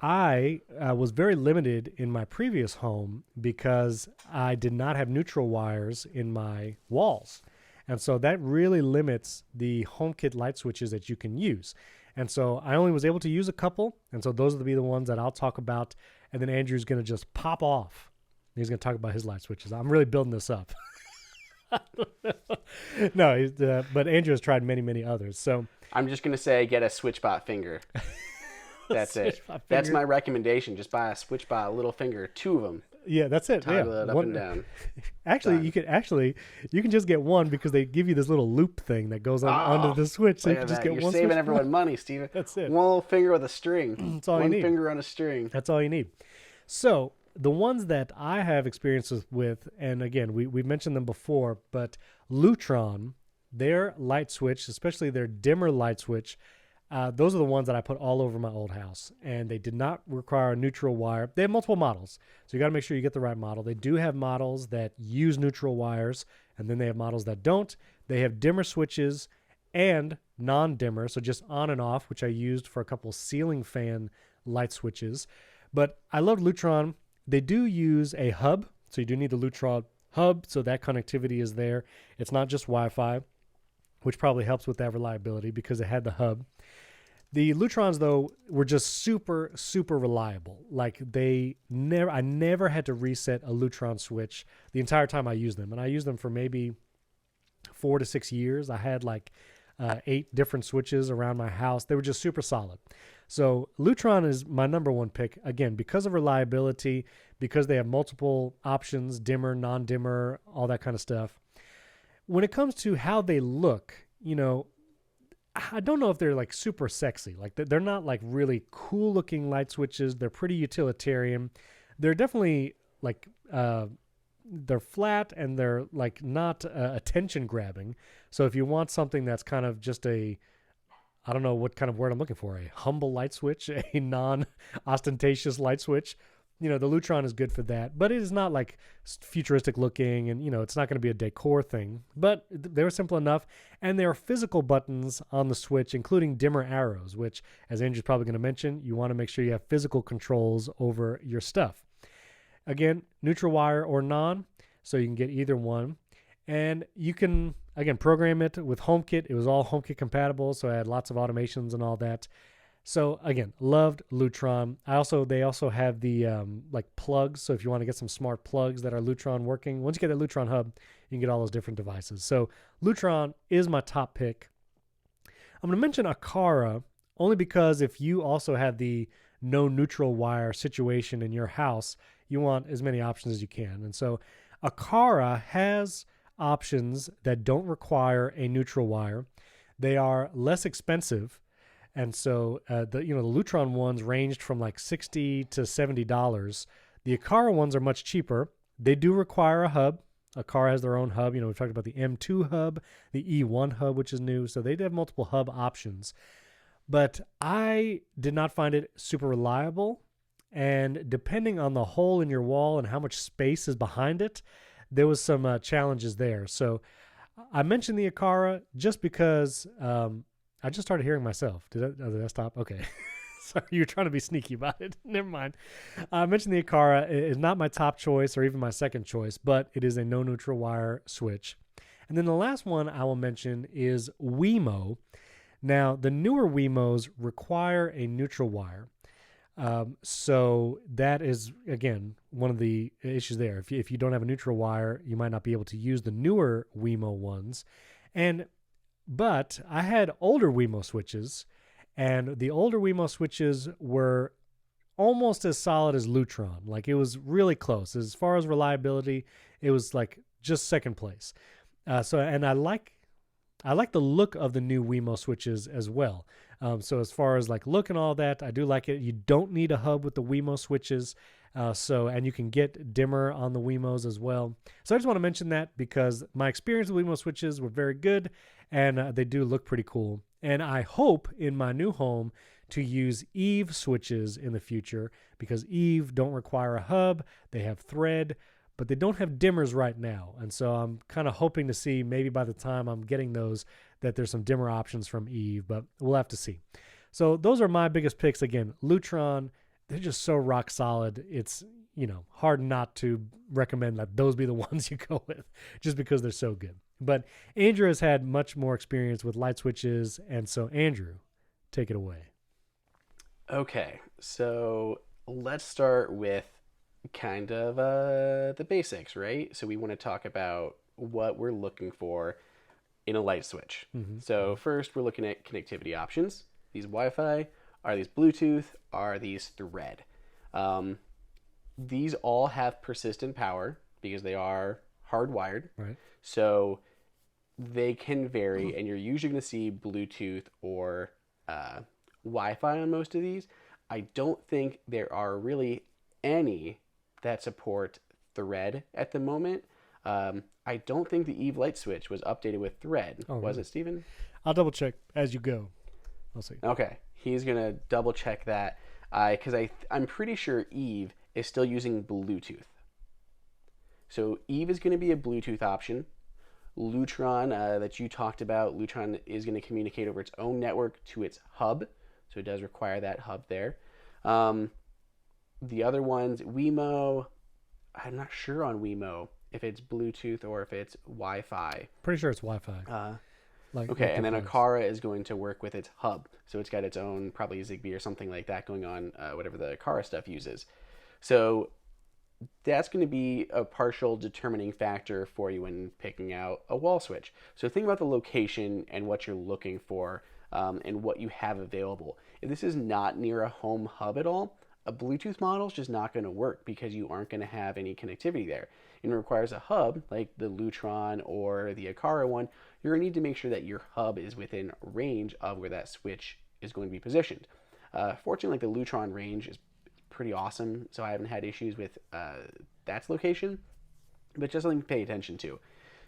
I was very limited in my previous home because I did not have neutral wires in my walls. And so that really limits the HomeKit light switches that you can use. And so I only was able to use a couple. And so those will be the ones that I'll talk about. And then Andrew's going to just pop off. He's going to talk about his light switches. I'm really building this up. No, but Andrew has tried many, many others. So I'm just going to say get a SwitchBot finger. That's it. That's my recommendation. Just buy a SwitchBot little finger, 2 of them. Yeah, that's it. Toggle it up and down. Actually, you can just get one because they give you this little loop thing that goes on under the switch. So you can just get You're one. You're saving switch everyone money, Steven. That's it. One little finger with a string. That's all you need. One finger on a string. That's all you need. So the ones that I have experiences with, and again, we've mentioned them before, but Lutron, their light switch, especially their dimmer light switch, those are the ones that I put all over my old house, and they did not require a neutral wire. They have multiple models, so you got to make sure you get the right model. They do have models that use neutral wires, and then they have models that don't. They have dimmer switches and non-dimmer, so just on and off, which I used for a couple ceiling fan light switches. But I love Lutron. They do use a hub, so you do need the Lutron hub, so that connectivity is there. It's not just Wi-Fi, which probably helps with that reliability because it had the hub. The Lutrons, though, were just super, super reliable. Like I never had to reset a Lutron switch the entire time I used them. And I used them for maybe 4 to 6 years. I had like 8 different switches around my house. They were just super solid. So Lutron is my number one pick, again, because of reliability, because they have multiple options, dimmer, non-dimmer, all that kind of stuff. When it comes to how they look, I don't know if they're like super sexy. Like they're not like really cool looking light switches. They're pretty utilitarian. They're definitely like they're flat and they're like not attention grabbing. So if you want something that's kind of just I don't know what kind of word I'm looking for, a humble light switch, a non-ostentatious light switch, the Lutron is good for that. But it is not like futuristic looking, and it's not going to be a decor thing. But they were simple enough, and there are physical buttons on the switch, including dimmer arrows, which, as Andrew's probably going to mention, you want to make sure you have physical controls over your stuff. Again, neutral wire or non, so you can get either one. And you can, again, program it with HomeKit. It was all HomeKit compatible, so I had lots of automations and all that. So, again, loved Lutron. They also have the like plugs, so if you want to get some smart plugs that are Lutron working, once you get the Lutron hub, you can get all those different devices. So, Lutron is my top pick. I'm going to mention Aqara only because if you also have the no neutral wire situation in your house, you want as many options as you can. And so Aqara has options that don't require a neutral wire. They are less expensive. And so the Lutron ones ranged from like $60 to $70. The Aqara ones are much cheaper. They do require a hub. Aqara has their own hub. We've talked about the M2 hub, the E1 hub, which is new. So they have multiple hub options. But I did not find it super reliable. And depending on the hole in your wall and how much space is behind it, there was some challenges there. So I mentioned the Aqara just because I just started hearing myself. Did I stop? Okay. Sorry, you were trying to be sneaky about it. Never mind. I mentioned the Aqara. It is not my top choice or even my second choice, but it is a no neutral wire switch. And then the last one I will mention is Wemo. Now, the newer Wemos require a neutral wire. So that is, again, one of the issues there. If you don't have a neutral wire, you might not be able to use the newer Wemo ones. But I had older Wemo switches, and the older Wemo switches were almost as solid as Lutron. Like, it was really close. As far as reliability, it was like just second place. And I like the look of the new Wemo switches as well. So as far as like look and all that, I do like it. You don't need a hub with the Wemo switches. And you can get dimmer on the Wemos as well. So I just want to mention that because my experience with Wemo switches were very good, and they do look pretty cool. And I hope in my new home to use Eve switches in the future because Eve don't require a hub. They have thread, but they don't have dimmers right now. And so I'm kind of hoping to see maybe by the time I'm getting those that there's some dimmer options from Eve, but we'll have to see. So those are my biggest picks. Again, Lutron, they're just so rock solid. It's, hard not to recommend that those be the ones you go with just because they're so good. But Andrew has had much more experience with light switches. And so Andrew, take it away. Okay. So let's start with kind of the basics, right? So we want to talk about what we're looking for in a light switch. Mm-hmm. So first we're looking at connectivity options. These Wi-Fi, are these Bluetooth, are these Thread? These all have persistent power because they are hardwired. Right. So they can vary, and you're usually going to see Bluetooth or Wi-Fi on most of these. I don't think there are really any that support Thread at the moment. I don't think the Eve light switch was updated with Thread. Oh, was it, Steven? I'll double check as you go. I'll see. Okay. He's going to double check that because I'm pretty sure Eve is still using Bluetooth. So Eve is going to be a Bluetooth option. Lutron that you talked about, Lutron is going to communicate over its own network to its hub. So it does require that hub there. The other ones, Wemo, I'm not sure on Wemo if it's Bluetooth or if it's Wi-Fi. Pretty sure it's Wi-Fi. Okay, and then Aqara is going to work with its hub. So it's got its own, probably Zigbee or something like that going on, whatever the Aqara stuff uses. So that's going to be a partial determining factor for you when picking out a wall switch. So think about the location and what you're looking for and what you have available. If this is not near a home hub at all, a Bluetooth model is just not going to work because you aren't going to have any connectivity there. And it requires a hub like the Lutron or the Aqara one. You're going to need to make sure that your hub is within range of where that switch is going to be positioned. Fortunately, like the Lutron range is pretty awesome, so I haven't had issues with that location, but just something to pay attention to.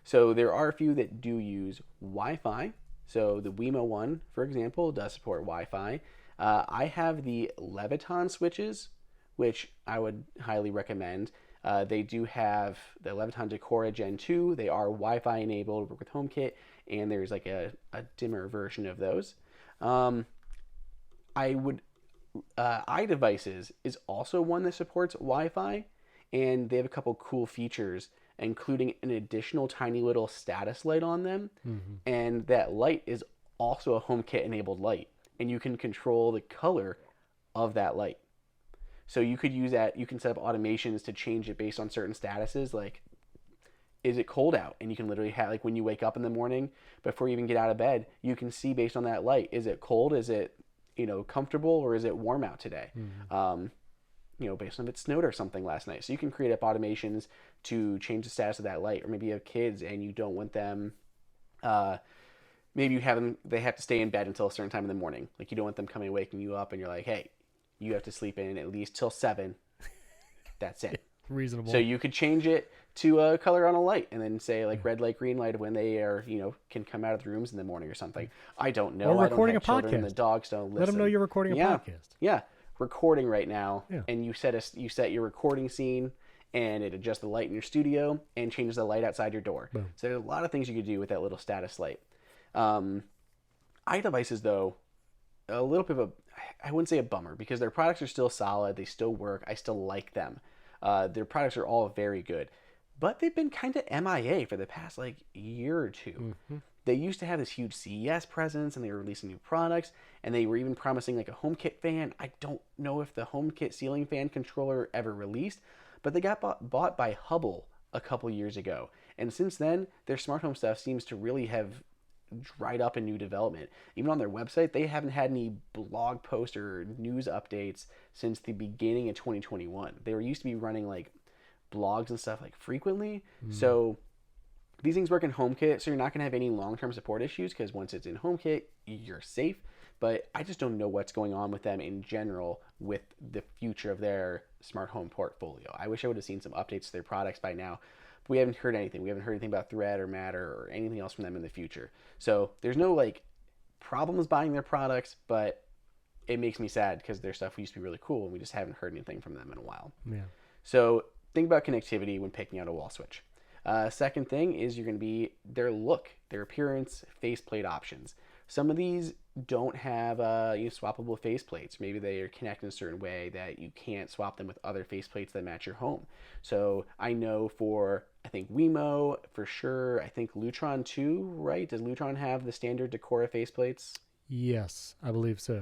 So there are a few that do use Wi-Fi. So the Wemo one, for example, does support Wi-Fi. I have the Leviton switches, which I would highly recommend. They do have the Leviton Aqara Gen 2. They are Wi-Fi enabled, work with HomeKit, and there's like a dimmer version of those. iDevices is also one that supports Wi-Fi, and they have a couple cool features, including an additional tiny little status light on them. And that light is also a HomeKit enabled light, and you can control the color of that light. So you could use that. You can set up automations to change it based on certain statuses, like is it cold out? And you can literally have, like, when you wake up in the morning before you even get out of bed, you can see based on that light, is it cold, is it comfortable, or is it warm out today? Based on if it snowed or something last night. So you can create up automations to change the status of that light. Or maybe you have kids and you don't want them, maybe they have to stay in bed until a certain time in the morning. Like, you don't want them coming waking you up and you're like, hey, you have to sleep in at least till 7. That's it. Reasonable. So you could change it to a color on a light and then say like red light, green light when they are, can come out of the rooms in the morning or something. I don't know. Or recording I don't have a podcast. And the dogs don't listen. Let them know you're recording a podcast. Yeah. Recording right now. Yeah. And you set your recording scene, and it adjusts the light in your studio and changes the light outside your door. Boom. So there's a lot of things you could do with that little status light. iDevices, though, a little bit of I wouldn't say a bummer, because their products are still solid. They still work. I still like them. Their products are all very good, but they've been kind of MIA for the past year or two. They used to have this huge CES presence, and they were releasing new products, and they were even promising a HomeKit fan. I don't know if the HomeKit ceiling fan controller ever released, but they got bought by Hubble a couple years ago, and since then their smart home stuff seems to really have dried up in new development. Even on their website, they haven't had any blog posts or news updates since the beginning of 2021. They were used to be running blogs and stuff frequently. So these things work in HomeKit, so you're not going to have any long-term support issues, because once it's in HomeKit, you're safe. But I just don't know what's going on with them in general with the future of their smart home portfolio. I wish I would have seen some updates to their products by now. We haven't heard anything. We haven't heard anything about Thread or Matter or anything else from them in the future. So there's no problems buying their products, but it makes me sad because their stuff used to be really cool, and we just haven't heard anything from them in a while. Yeah. So think about connectivity when picking out a wall switch. Second thing is you're going to be their look, their appearance, faceplate options. Some of these don't have swappable faceplates. Maybe they are connected in a certain way that you can't swap them with other faceplates that match your home. So I know for, I think Wemo for sure. I think Lutron too, right? Does Lutron have the standard Aqara faceplates? Yes, I believe so.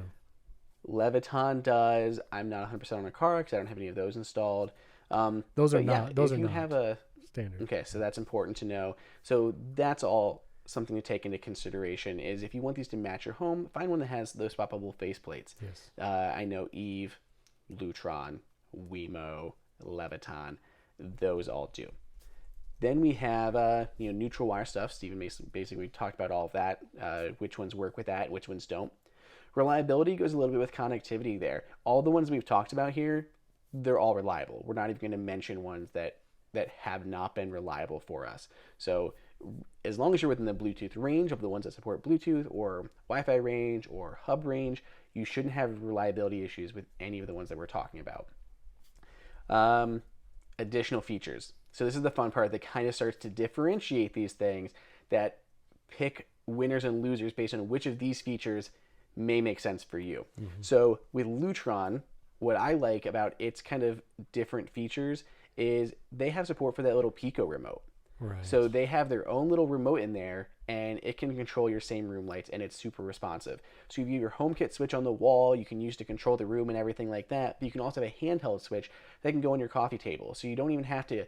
Leviton does. I'm not 100% on Aqara because I don't have any of those installed. Those are not. Those are not. Have a standard. Okay, so that's important to know. So that's all something to take into consideration is if you want these to match your home, find one that has those swappable faceplates. Yes. I know Eve, Lutron, Wemo, Leviton, those all do. Then we have neutral wire stuff. Stephen basically talked about all of that, which ones work with that, which ones don't. Reliability goes a little bit with connectivity there. All the ones we've talked about here, they're all reliable. We're not even going to mention ones that have not been reliable for us. So as long as you're within the Bluetooth range of the ones that support Bluetooth or Wi-Fi range or hub range, you shouldn't have reliability issues with any of the ones that we're talking about. Additional features. So this is the fun part that kind of starts to differentiate these things, that pick winners and losers based on which of these features may make sense for you. So with Lutron, what I like about its kind of different features is they have support for that little Pico remote. Right. So they have their own little remote in there, and it can control your same room lights, and it's super responsive. So if you have your HomeKit switch on the wall, you can use to control the room and everything like that. But you can also have a handheld switch that can go on your coffee table. So you don't even have to,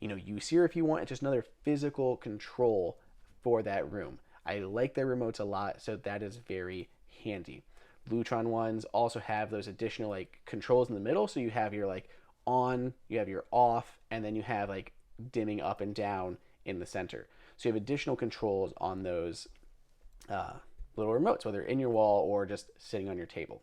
use here if you want. It's just another physical control for that room. I like their remotes a lot, so that is very handy. Lutron ones also have those additional like controls in the middle, so you have your like on, you have your off, and then you have like dimming up and down in the center. So you have additional controls on those little remotes, whether in your wall or just sitting on your table.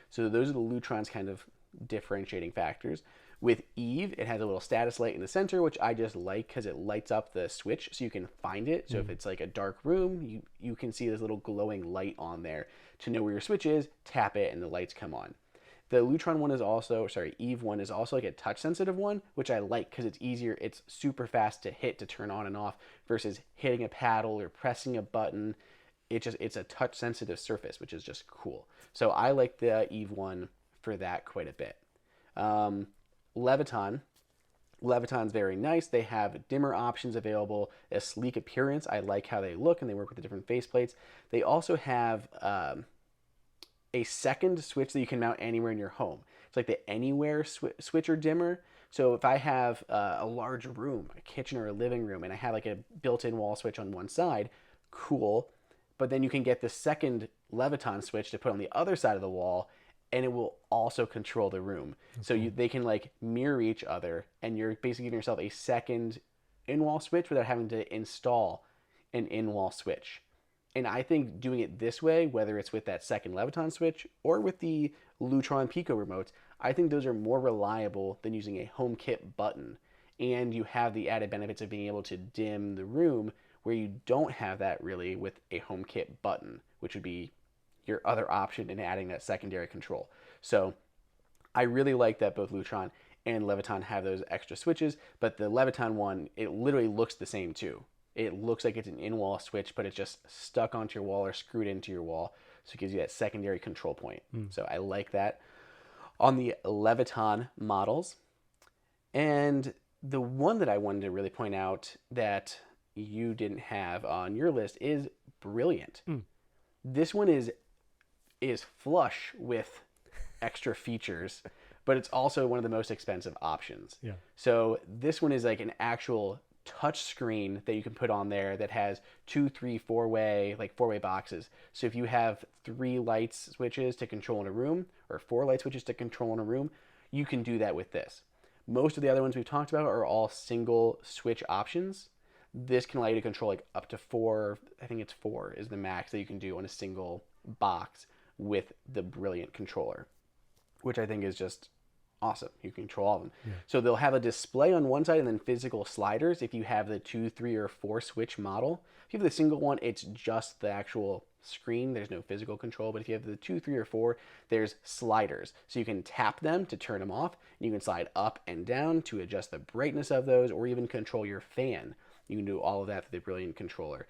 So those are the Lutron's kind of differentiating factors. With Eve, it has a little status light in the center, which I just like because it lights up the switch so you can find it. So if it's like a dark room, you can see this little glowing light on there to know where your switch is, tap it, and the lights come on. The Lutron one is also, sorry, Eve one is also like a touch sensitive one, which I like because it's easier. It's super fast to hit to turn on and off versus hitting a paddle or pressing a button. It's a touch sensitive surface, which is just cool. So I like the Eve one for that quite a bit. Leviton's very nice. They have dimmer options available, a sleek appearance. I like how they look, and they work with the different faceplates. They also have a second switch that you can mount anywhere in your home. It's like the anywhere switch or dimmer. So if I have a large room, a kitchen or a living room, and I have like a built-in wall switch on one side, cool. But then you can get the second Leviton switch to put on the other side of the wall, and it will also control the room. So they can like mirror each other, and you're basically giving yourself a second in-wall switch without having to install an in-wall switch. And I think doing it this way, whether it's with that second Leviton switch or with the Lutron Pico remotes, I think those are more reliable than using a HomeKit button. And you have the added benefits of being able to dim the room where you don't have that really with a HomeKit button, which would be your other option in adding that secondary control. So I really like that both Lutron and Leviton have those extra switches, but the Leviton one, it literally looks the same too. It looks like it's an in-wall switch, but it's just stuck onto your wall or screwed into your wall. So it gives you that secondary control point. So I like that. On the Leviton models, and the one that I wanted to really point out that you didn't have on your list is Brilliant. This one is flush with extra features, but it's also one of the most expensive options. Yeah. So this one is like an actual touch screen that you can put on there that has 2, 3, 4-way, like 4-way boxes. So if you have 3 light switches to control in a room or 4 light switches to control in a room, you can do that with this. Most of the other ones we've talked about are all single switch options. This can allow you to control like up to 4, I think it's 4 is the max that you can do on a single box with the Brilliant controller, which I think is just awesome. You can control all of them. Yeah. So they'll have a display on one side and then physical sliders if you have the 2, 3, or 4 switch model. If you have the single one, it's just the actual screen. There's no physical control. But if you have the 2, 3, or 4, there's sliders. So you can tap them to turn them off. And you can slide up and down to adjust the brightness of those or even control your fan. You can do all of that through the Brilliant controller.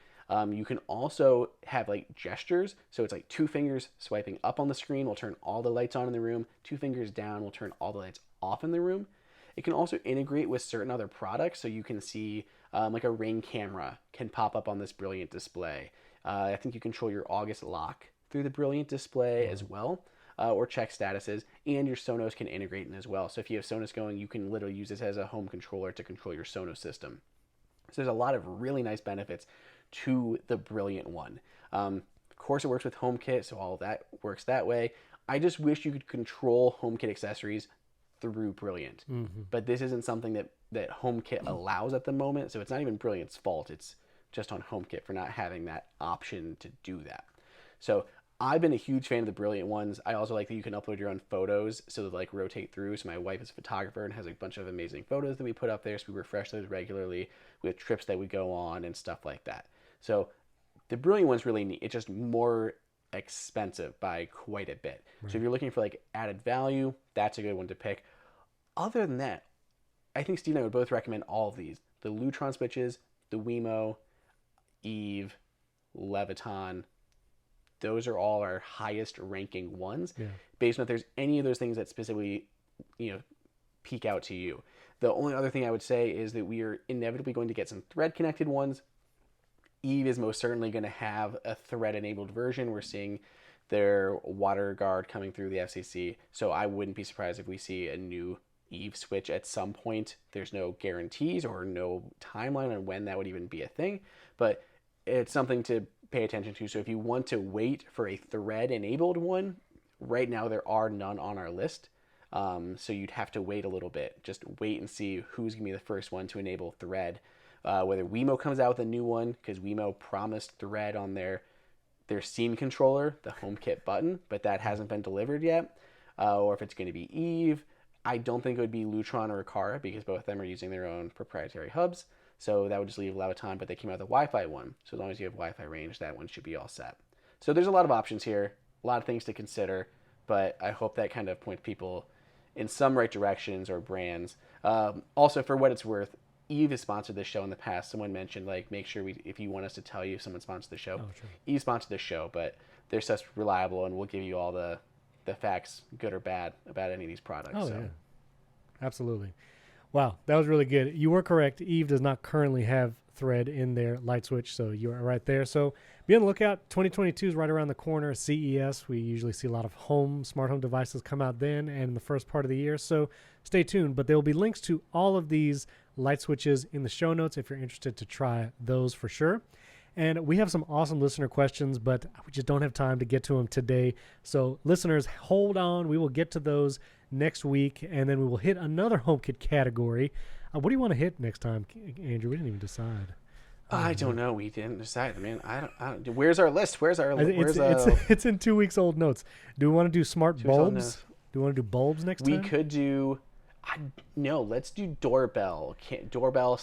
You can also have like gestures. So it's like 2 fingers swiping up on the screen will turn all the lights on in the room. 2 fingers down will turn all the lights off in the room. It can also integrate with certain other products. So you can see like a Ring camera can pop up on this Brilliant display. I think you control your August lock through the Brilliant display as well. Or check statuses, and your Sonos can integrate in as well. So if you have Sonos going, you can literally use this as a home controller to control your Sonos system. So there's a lot of really nice benefits to the Brilliant one. Of course, it works with HomeKit, so all of that works that way. I just wish you could control HomeKit accessories through Brilliant. But this isn't something that HomeKit allows at the moment, so it's not even Brilliant's fault. It's just on HomeKit for not having that option to do that. So I've been a huge fan of the Brilliant ones. I also like that you can upload your own photos so that like rotate through. So my wife is a photographer and has a bunch of amazing photos that we put up there. So we refresh those regularly with trips that we go on and stuff like that. So the Brilliant one's really neat. It's just more expensive by quite a bit. Right. So if you're looking for like added value, that's a good one to pick. Other than that, I think Steve and I would both recommend all of these. The Lutron switches, the Wemo, Eve, Leviton. Those are all our highest ranking ones based on if there's any of those things that specifically, peek out to you. The only other thing I would say is that we are inevitably going to get some thread connected ones. Eve is most certainly going to have a thread enabled version. We're seeing their water guard coming through the FCC. So I wouldn't be surprised if we see a new Eve switch at some point. There's no guarantees or no timeline on when that would even be a thing, but it's something to pay attention to. So if you want to wait for a thread enabled one, right now there are none on our list. So you'd have to wait a little bit. Just wait and see who's going to be the first one to enable thread. Whether Wemo comes out with a new one, because Wemo promised thread on their scene controller, the HomeKit button, but that hasn't been delivered yet. Or if it's going to be Eve. I don't think it would be Lutron or Aqara, because both of them are using their own proprietary hubs. So that would just leave Leviton, but they came out with a Wi-Fi one. So as long as you have Wi-Fi range, that one should be all set. So there's a lot of options here, a lot of things to consider, but I hope that kind of points people in some right directions or brands. Also, for what it's worth, Eve has sponsored this show in the past. Someone mentioned, like, make sure if you want us to tell you if someone sponsored the show. Oh, sure. Eve sponsored this show, but they're such reliable, and we'll give you all the facts, good or bad, about any of these products. Oh, yeah. Absolutely. Wow, that was really good. You were correct. Eve does not currently have thread in their light switch, so you are right there. So be on the lookout. 2022 is right around the corner. CES, we usually see a lot of smart home devices come out then and in the first part of the year, so stay tuned. But there will be links to all of these light switches in the show notes if you're interested to try those for sure. And we have some awesome listener questions, but we just don't have time to get to them today. So listeners, hold on. We will get to those next week, and then we will hit another HomeKit category. What do you want to hit next time, Andrew? We didn't even decide. I don't know. We didn't decide. I mean, I don't. Where's our list? It's in 2 weeks old notes. Do we want to do smart bulbs? Do we want to do bulbs next time? We could do. No, let's do doorbell / doorbell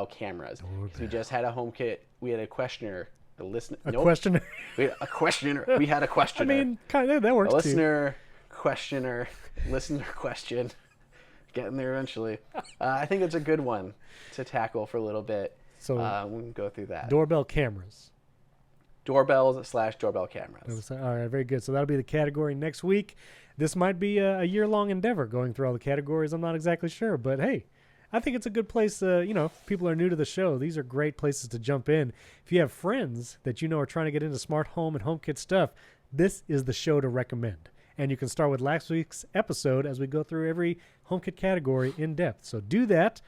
cameras. We just had a HomeKit. We had a questioner. Questioner. We had a questioner. We had a questioner. I mean, kind of that works. A listener, questioner, listener question. Getting there eventually. I think it's a good one to tackle for a little bit. So we can go through that. Doorbell cameras. Doorbells / doorbell cameras. All right, very good. So that'll be the category next week. This might be a year-long endeavor going through all the categories. I'm not exactly sure, but hey, I think it's a good place. People are new to the show. These are great places to jump in. If you have friends that you know are trying to get into smart home and HomeKit stuff, this is the show to recommend. And you can start with last week's episode as we go through every HomeKit category in depth. So do that.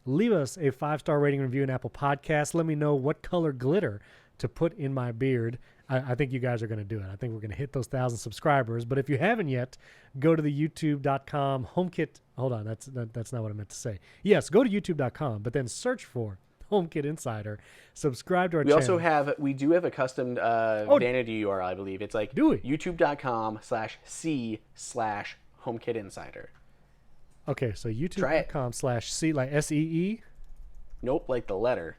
Leave us a 5-star rating review in Apple Podcasts. Let me know what color glitter to put in my beard. I think you guys are going to do it. I think we're going to hit those 1,000 subscribers. But if you haven't yet, go to the youtube.com HomeKit. Hold on, that's not what I meant to say. Yes, go to youtube.com, but then search for HomeKit Insider. Subscribe to our channel. We do have a custom vanity URL, I believe. It's like youtube.com/c/HomeKit Insider. Okay, so youtube.com/c, like SEE? Nope, like the letter.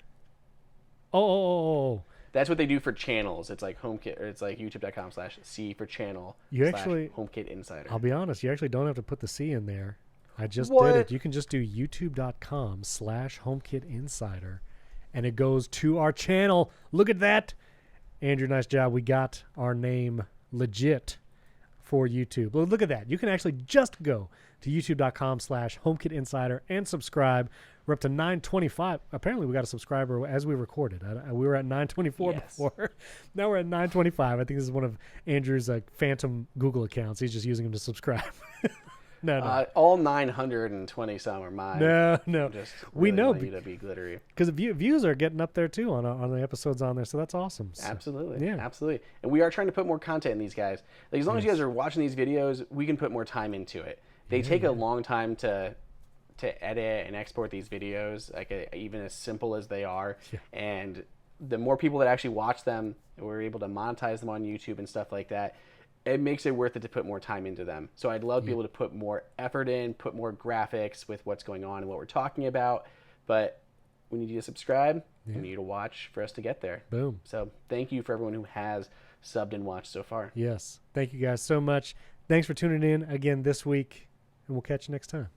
Oh. That's what they do for channels. It's like HomeKit, or it's like youtube.com/C for channel. You actually HomeKit Insider. I'll be honest, you actually don't have to put the C in there. I just did it. You can just do youtube.com/HomeKit Insider, and it goes to our channel. Look at that, Andrew. Nice job. We got our name legit for YouTube. Well, look at that. You can actually just go to youtube.com/HomeKit Insider and subscribe. We're up to 925. Apparently, we got a subscriber as we recorded. We were at 924 before. Now we're at 925. I think this is one of Andrew's phantom Google accounts. He's just using them to subscribe. No. All 920 some are mine. No. Just we know you to be glittery because the views are getting up there too on the episodes on there. So that's awesome. So, absolutely. And we are trying to put more content in these guys. Like, as long as you guys are watching these videos, we can put more time into it. They take a long time to edit and export these videos, like even as simple as they are. Yeah. And the more people that actually watch them, we're able to monetize them on YouTube and stuff like that. It makes it worth it to put more time into them. So I'd love to be able to put more effort in, put more graphics with what's going on and what we're talking about. But we need you to subscribe. We need you to watch for us to get there. Boom. So thank you for everyone who has subbed and watched so far. Yes. Thank you guys so much. Thanks for tuning in again this week, and we'll catch you next time.